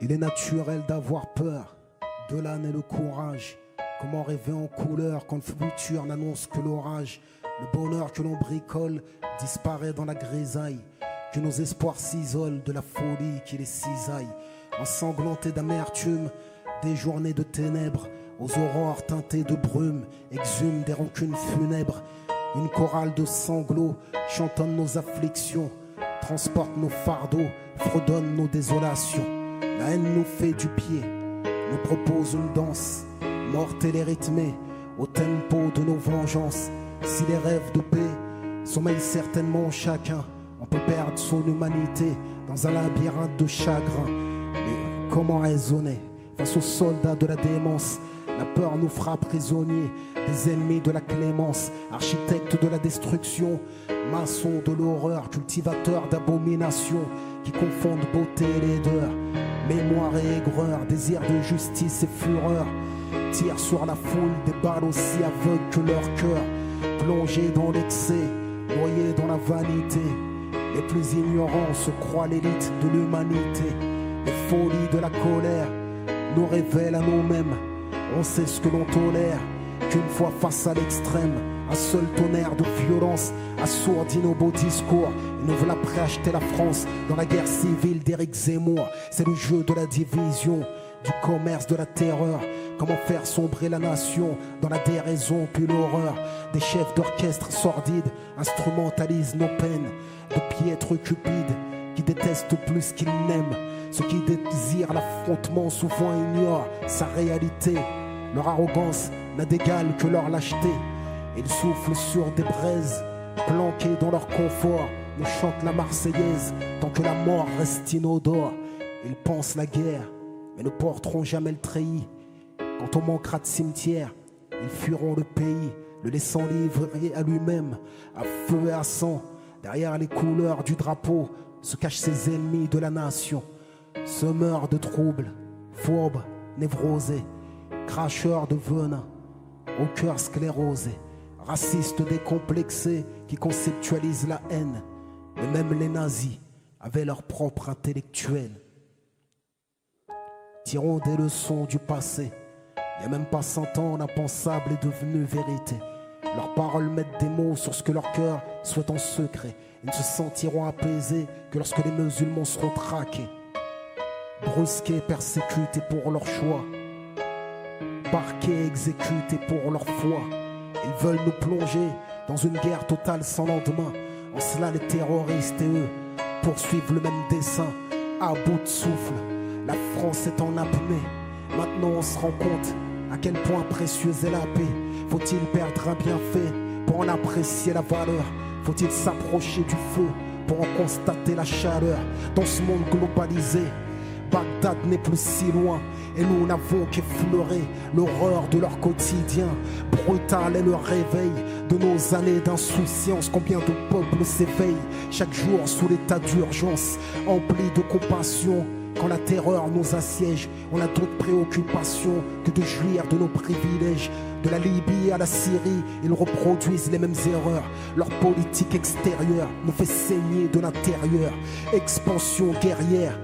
Il est naturel d'avoir peur, de là naît le courage. Comment rêver en couleur quand le futur n'annonce que l'orage? Le bonheur que l'on bricole disparaît dans la grisaille, que nos espoirs s'isolent de la folie qui les cisaille. Ensanglantés d'amertume, des journées de ténèbres, aux aurores teintées de brume, exhument des rancunes funèbres. Une chorale de sanglots chantonne nos afflictions, transporte nos fardeaux, fredonne nos désolations. La haine nous fait du pied, nous propose une danse, mortelle et rythmée, au tempo de nos vengeances. Si les rêves de paix sommeillent certainement en chacun, on peut perdre son humanité dans un labyrinthe de chagrin. Mais comment raisonner face aux soldats de la démence? La peur nous fera prisonniers des ennemis de la clémence, architectes de la destruction, maçons de l'horreur, cultivateurs d'abominations qui confondent beauté et laideur, mémoire et aigreur, désir de justice et fureur. Tirent sur la foule des balles aussi aveugles que leur cœur, plongés dans l'excès, noyés dans la vanité. Les plus ignorants se croient l'élite de l'humanité. Les folies de la colère nous révèlent à nous-mêmes. On sait ce que l'on tolère, qu'une fois face à l'extrême, un seul tonnerre de violence assourdit nos beaux discours. Et nous voilà prêts à acheter la France dans la guerre civile d'Éric Zemmour. C'est le jeu de la division, du commerce de la terreur. Comment faire sombrer la nation dans la déraison puis l'horreur. Des chefs d'orchestre sordides instrumentalisent nos peines. De piètres cupides qui détestent plus qu'ils n'aiment. Ceux qui désirent l'affrontement souvent ignorent sa réalité. Leur arrogance n'a d'égal que leur lâcheté. Ils soufflent sur des braises, planqués dans leur confort. Nous chantent la Marseillaise tant que la mort reste inodore. Ils pensent la guerre, mais ne porteront jamais le treillis. Quand on manquera de cimetière, ils fuiront le pays, le laissant livrer à lui-même, à feu et à sang. Derrière les couleurs du drapeau se cachent ses ennemis de la nation. Semeurs de troubles, fourbes, névrosés, cracheurs de venin, au cœur sclérosé, racistes décomplexés qui conceptualisent la haine. Mais même les nazis avaient leur propre intellectuel. Tirons des leçons du passé. Il n'y a même pas 100 ans, l'impensable est devenu vérité. Leurs paroles mettent des mots sur ce que leur cœur souhaite en secret. Ils ne se sentiront apaisés que lorsque les musulmans seront traqués, brusqués, persécutés pour leur choix, parqués, exécutés pour leur foi. Ils veulent nous plonger dans une guerre totale sans lendemain. En cela, les terroristes et eux poursuivent le même dessein. À bout de souffle, la France est en apnée. Maintenant on se rend compte à quel point précieuse est la paix. Faut-il perdre un bienfait pour en apprécier la valeur? Faut-il s'approcher du feu pour en constater la chaleur? Dans ce monde globalisé, Bagdad n'est plus si loin. Et nous n'avons qu'effleuré l'horreur de leur quotidien. Brutal est le réveil de nos années d'insouciance. Combien de peuples s'éveillent chaque jour sous l'état d'urgence, emplis de compassion. Quand la terreur nous assiège, on a d'autres préoccupations que de jouir de nos privilèges. De la Libye à la Syrie, ils reproduisent les mêmes erreurs. Leur politique extérieure nous fait saigner de l'intérieur. Expansion guerrière,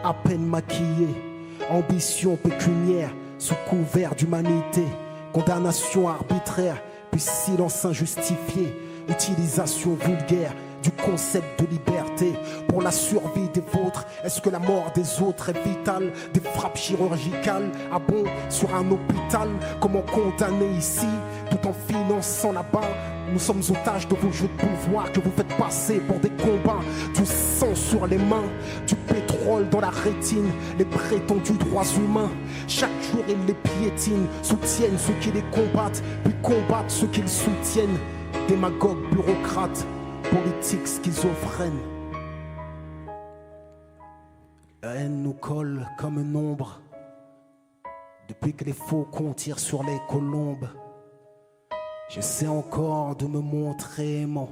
à peine maquillée. Ambition pécuniaire, sous couvert d'humanité. Condamnation arbitraire, puis silence injustifié. Utilisation vulgaire du concept de liberté pour la survie des vôtres. Est-ce que la mort des autres est vitale? Des frappes chirurgicales à bon sur un hôpital? Comment condamner ici tout en finançant là-bas? Nous sommes otages de vos jeux de pouvoir que vous faites passer pour des combats. Du sang sur les mains, du pétrole dans la rétine, les prétendus droits humains. Chaque jour ils les piétinent, soutiennent ceux qui les combattent, puis combattent ceux qu'ils soutiennent. Démagogues, bureaucrates, politiques schizophrènes. La haine nous colle comme une ombre depuis que les faucons tirent sur les colombes. J'essaie encore de me montrer aimant,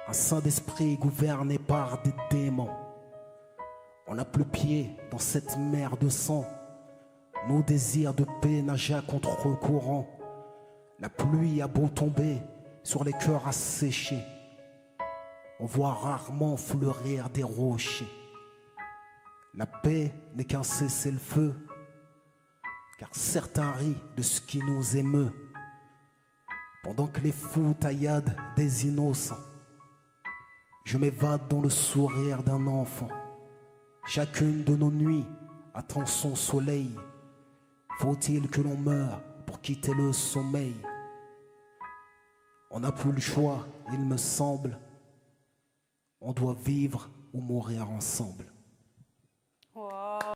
un saint d'esprit gouverné par des démons. On n'a plus pied dans cette mer de sang. Nos désirs de paix nagent à contre-courant. La pluie a beau tomber sur les cœurs asséchés, on voit rarement fleurir des rochers. La paix n'est qu'un cessez-le-feu, car certains rient de ce qui nous émeut, pendant que les fous tailladent des innocents. Je m'évade dans le sourire d'un enfant. Chacune de nos nuits attend son soleil. Faut-il que l'on meure pour quitter le sommeil? On n'a plus le choix, il me semble. On doit vivre ou mourir ensemble.